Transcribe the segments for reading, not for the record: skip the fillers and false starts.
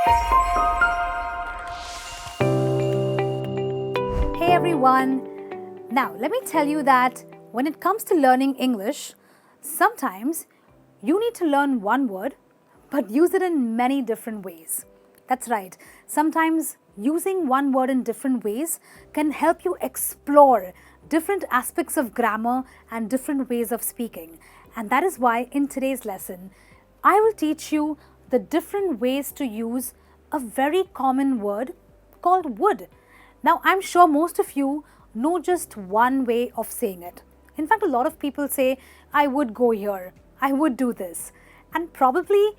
Hey everyone! Now let me tell you that when it comes to learning English, sometimes you need to learn one word but use it in many different ways. That's right, sometimes using one word in different ways can help you explore different aspects of grammar and different ways of speaking. And that is why in today's lesson, I will teach you the different ways to use a very common word called would. Now, I'm sure most of you know just one way of saying it. In fact, a lot of people say, I would go here, I would do this. And probably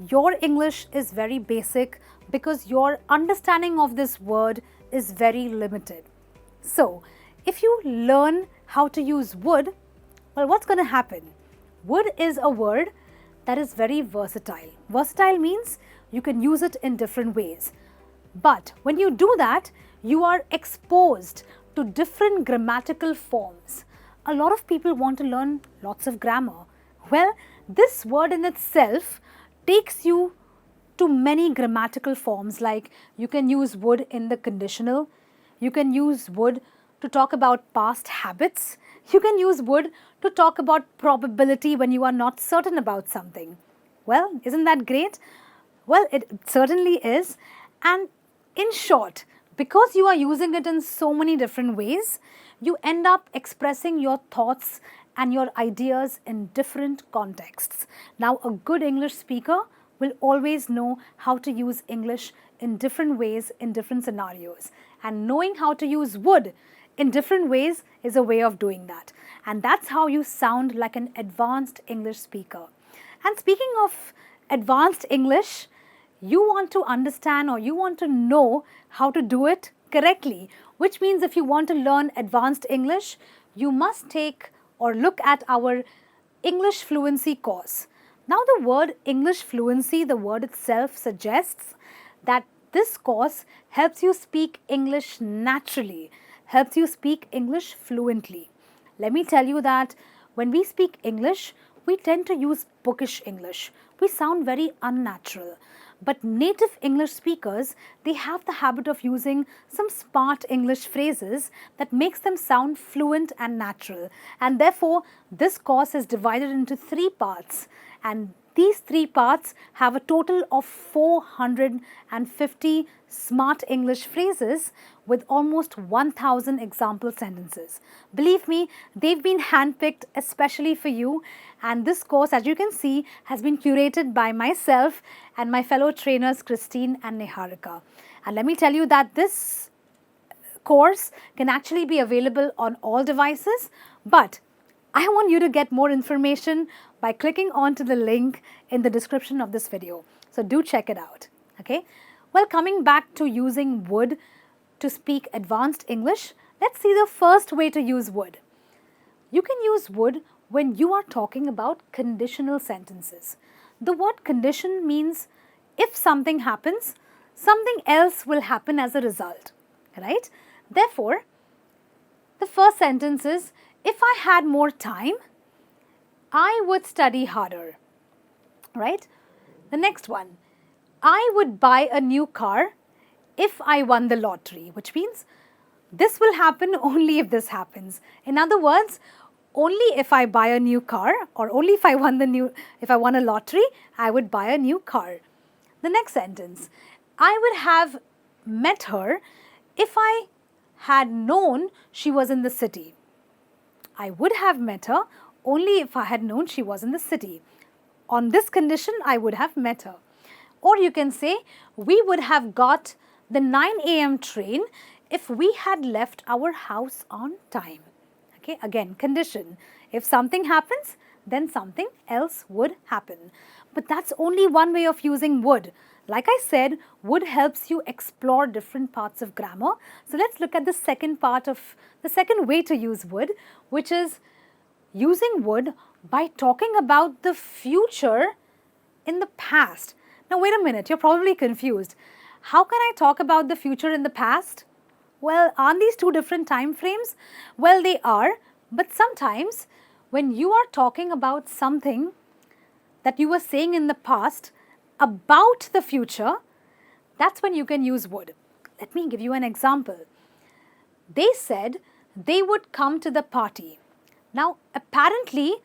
your English is very basic because your understanding of this word is very limited. So, if you learn how to use would, well, what's going to happen? Would is a word that is very versatile. Versatile means you can use it in different ways. But when you do that, you are exposed to different grammatical forms. A lot of people want to learn lots of grammar. Well, this word in itself takes you to many grammatical forms, like you can use would in the conditional, you can use would to talk about past habits, you can use would to talk about probability when you are not certain about something. Well, isn't that great? Well, it certainly is. And in short, because you are using it in so many different ways, you end up expressing your thoughts and your ideas in different contexts. Now, a good English speaker will always know how to use English in different ways, in different scenarios. And knowing how to use would in different ways is a way of doing that. And that's how you sound like an advanced English speaker. And speaking of advanced English, you want to understand or you want to know how to do it correctly, which means if you want to learn advanced English, you must take or look at our English fluency course. Now, the word English fluency, the word itself suggests that this course helps you speak English naturally, helps you speak English fluently. Let me tell you that when we speak English, we tend to use bookish English. We sound very unnatural. But native English speakers, they have the habit of using some smart English phrases that makes them sound fluent and natural. And therefore, this course is divided into 3 parts. And these 3 parts have a total of 450 smart English phrases with almost 1,000 example sentences. Believe me, they've been handpicked especially for you. And this course, as you can see, has been curated by myself and my fellow trainers Christine and Niharika. And let me tell you that this course can actually be available on all devices, but I want you to get more information by clicking onto the link in the description of this video. So do check it out. Okay? Well, coming back to using would to speak advanced English, let's see the first way to use would. You can use would when you are talking about conditional sentences. The word condition means if something happens, something else will happen as a result, right? Therefore, the first sentence is, if I had more time, I would study harder, right? The next one, I would buy a new car if I won the lottery, which means this will happen only if this happens. In other words, only if I buy a new car or only if I won a lottery, I would buy a new car. The next sentence, I would have met her if I had known she was in the city. I would have met her only if I had known she was in the city. On this condition, I would have met her. Or you can say, we would have got the 9 a.m. train if we had left our house on time. Okay, again, condition. If something happens, then something else would happen. But that's only one way of using would. Like I said, would helps you explore different parts of grammar. So let's look at the second way to use would, which is using would by talking about the future in the past. Now wait a minute, you're probably confused. How can I talk about the future in the past? Well, aren't these 2 different time frames? Well, they are, but sometimes when you are talking about something that you were saying in the past about the future, That's when you can use would. Let me give you an example. They said they would come to the party. Now, apparently,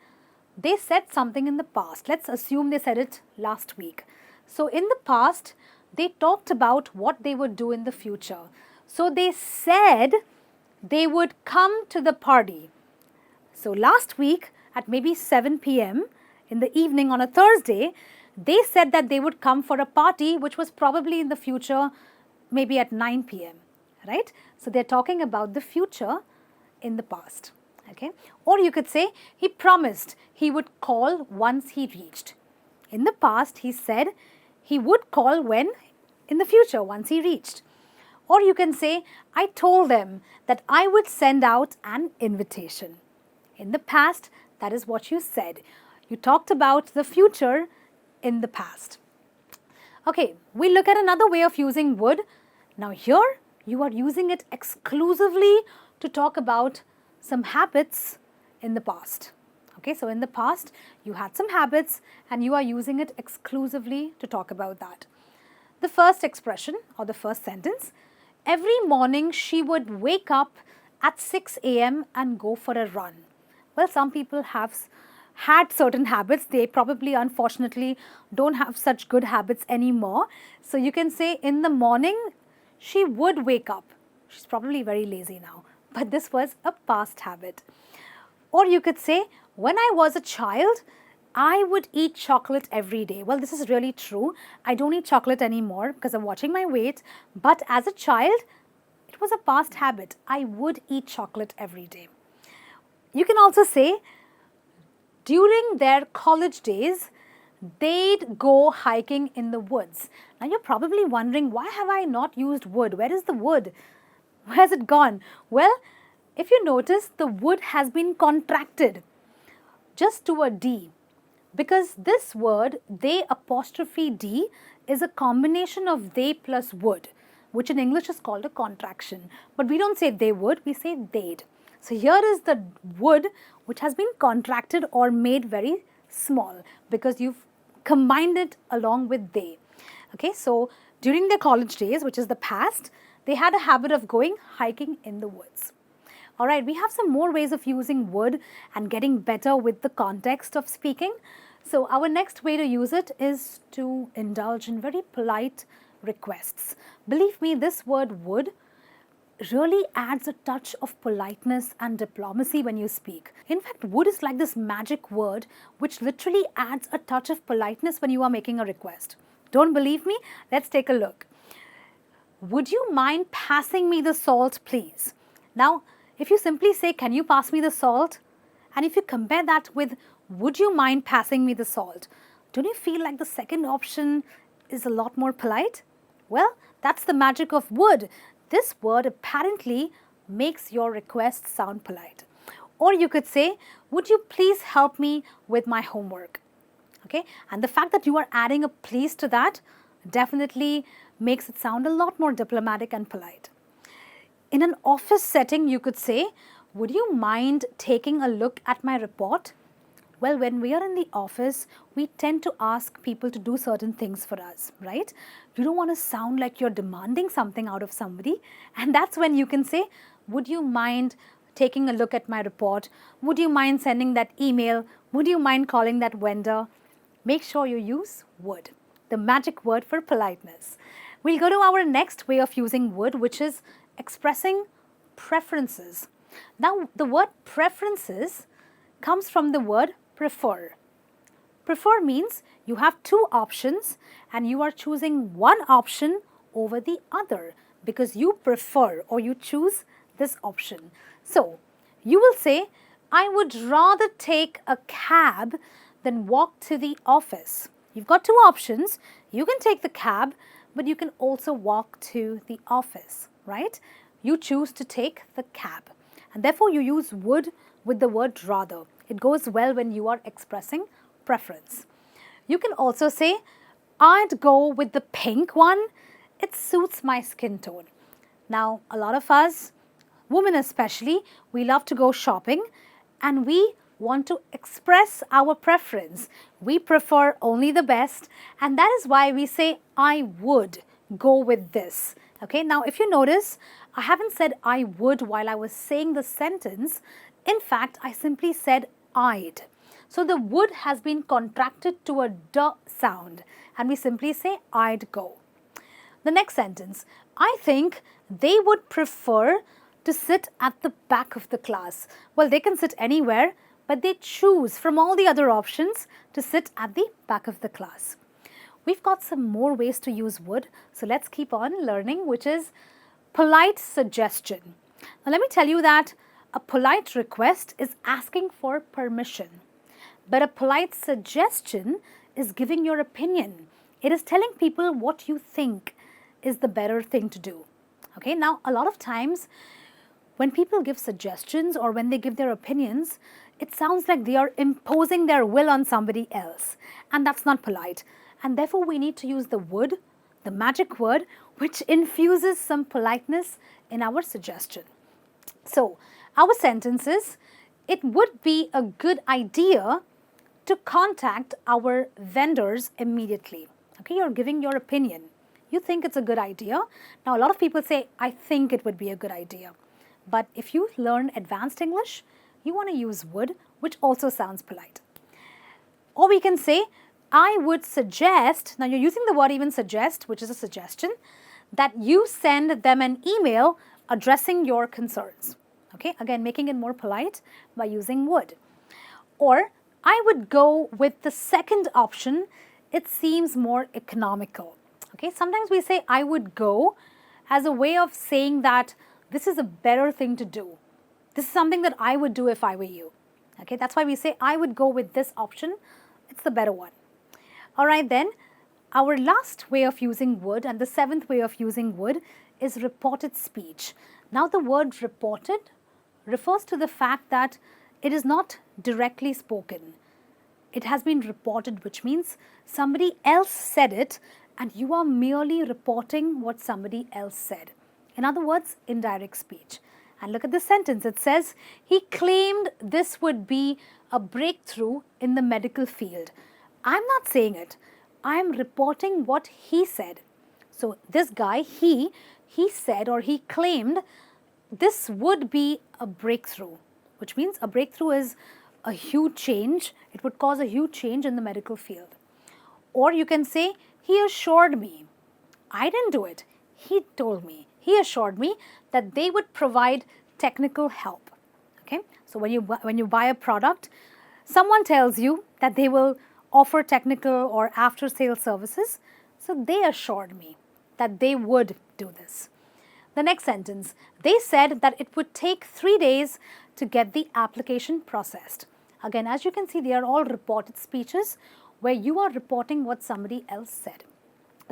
they said something in the past. Let's assume they said it last week. So, in the past, they talked about what they would do in the future. So, they said they would come to the party. So, last week at maybe 7 p.m. in the evening on a Thursday, they said that they would come for a party which was probably in the future, maybe at 9 p.m. Right? So, they're talking about the future in the past. Okay? Or you could say, he promised he would call once he reached. In the past, he said he would call when? In the future, once he reached. Or you can say, I told them that I would send out an invitation. In the past, that is what you said. You talked about the future in the past. Okay, we look at another way of using would. Now here, you are using it exclusively to talk about some habits in the past. Okay, so in the past, you had some habits and you are using it exclusively to talk about that. The first expression or the first sentence, every morning she would wake up at 6 a.m. and go for a run. Well, some people have had certain habits. They probably, unfortunately, don't have such good habits anymore. So you can say in the morning, she would wake up. She's probably very lazy now, but this was a past habit. Or you could say, when I was a child, I would eat chocolate every day. Well, this is really true. I don't eat chocolate anymore because I'm watching my weight. But as a child, it was a past habit. I would eat chocolate every day. You can also say, during their college days, they'd go hiking in the woods. Now you're probably wondering, why have I not used would? Where is the would? Where has it gone? Well, if you notice, the would has been contracted just to a D, because this word, they apostrophe D, is a combination of they plus would, which in English is called a contraction. But we don't say they would, we say they'd. So here is the would which has been contracted or made very small because you've combined it along with they. Okay, so during their college days, which is the past, they had a habit of going hiking in the woods. All right, we have some more ways of using would and getting better with the context of speaking. So our next way to use it is to indulge in very polite requests. Believe me, this word would really adds a touch of politeness and diplomacy when you speak. In fact, would is like this magic word which literally adds a touch of politeness when you are making a request. Don't believe me? Let's take a look. Would you mind passing me the salt, please? Now, if you simply say, can you pass me the salt? And if you compare that with, would you mind passing me the salt? Don't you feel like the second option is a lot more polite? Well, that's the magic of would. This word apparently makes your request sound polite. Or you could say, would you please help me with my homework? Okay, and the fact that you are adding a please to that definitely makes it sound a lot more diplomatic and polite. In an office setting, you could say, would you mind taking a look at my report? Well, when we are in the office, we tend to ask people to do certain things for us, right? You don't want to sound like you're demanding something out of somebody. And that's when you can say, would you mind taking a look at my report? Would you mind sending that email? Would you mind calling that vendor? Make sure you use would, the magic word for politeness. We'll go to our next way of using would, which is expressing preferences. Now, the word preferences comes from the word prefer. Prefer means you have two options and you are choosing one option over the other because you prefer or you choose this option. So, you will say, I would rather take a cab than walk to the office. You've got two options. You can take the cab, but you can also walk to the office, right? You choose to take the cab. And therefore, you use would with the word rather. It goes well when you are expressing preference. You can also say, I'd go with the pink one. It suits my skin tone. Now, a lot of us, women especially, we love to go shopping and we want to express our preference. We prefer only the best, and that is why we say, I would go with this. Okay, now if you notice, I haven't said I would while I was saying the sentence. In fact, I simply said I'd. So the would has been contracted to a d sound, and we simply say I'd go. The next sentence, I think they would prefer to sit at the back of the class. Well, they can sit anywhere, but they choose from all the other options to sit at the back of the class. We've got some more ways to use would, so let's keep on learning, which is polite suggestion. Now let me tell you that a polite request is asking for permission, but a polite suggestion is giving your opinion. It is telling people what you think is the better thing to do. Okay, now a lot of times when people give suggestions or when they give their opinions, it sounds like they are imposing their will on somebody else, and that's not polite. And therefore we need to use the would, the magic word, which infuses some politeness in our suggestion. So our sentence is, it would be a good idea to contact our vendors immediately. Okay, you're giving your opinion. You think it's a good idea. Now a lot of people say, I think it would be a good idea. But if you learn advanced English, you want to use would, which also sounds polite. Or we can say, I would suggest, now you're using the word even suggest, which is a suggestion, that you send them an email addressing your concerns. Okay, again, making it more polite by using would. Or I would go with the second option, it seems more economical. Okay, sometimes we say I would go as a way of saying that this is a better thing to do. This is something that I would do if I were you. Okay, that's why we say I would go with this option. It's the better one. All right, then, our last way of using would and the seventh way of using would is reported speech. Now, the word reported refers to the fact that it is not directly spoken. It has been reported, which means somebody else said it and you are merely reporting what somebody else said. In other words, indirect speech. And look at this sentence. It says, he claimed this would be a breakthrough in the medical field. I'm not saying it. I'm reporting what he said. So this guy, he said or he claimed this would be a breakthrough, which means a breakthrough is a huge change. It would cause a huge change in the medical field. Or you can say, he assured me. I didn't do it. He told me. He assured me that they would provide technical help. Okay? So when you buy a product, someone tells you that they will offer technical or after-sales services. So they assured me that they would do this. The next sentence, they said that it would take 3 days to get the application processed. Again, as you can see, they are all reported speeches where you are reporting what somebody else said.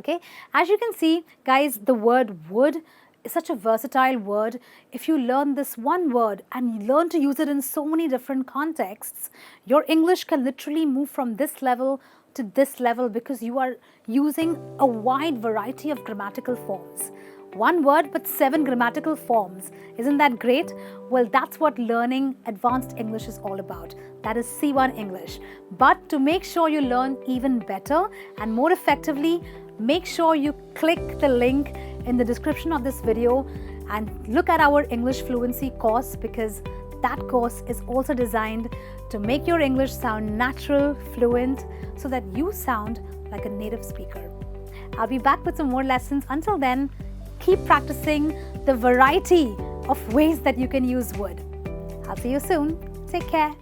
Okay, as you can see, guys, the word would is such a versatile word. If you learn this one word and you learn to use it in so many different contexts, your English can literally move from this level to this level because you are using a wide variety of grammatical forms. One word but 7 grammatical forms. Isn't that great? Well, that's what learning advanced English is all about. That is C1 English. But to make sure you learn even better and more effectively, make sure you click the link in the description of this video and look at our English Fluency course, because that course is also designed to make your English sound natural, fluent, so that you sound like a native speaker. I'll be back with some more lessons. Until then, keep practicing the variety of ways that you can use would. I'll see you soon. Take care.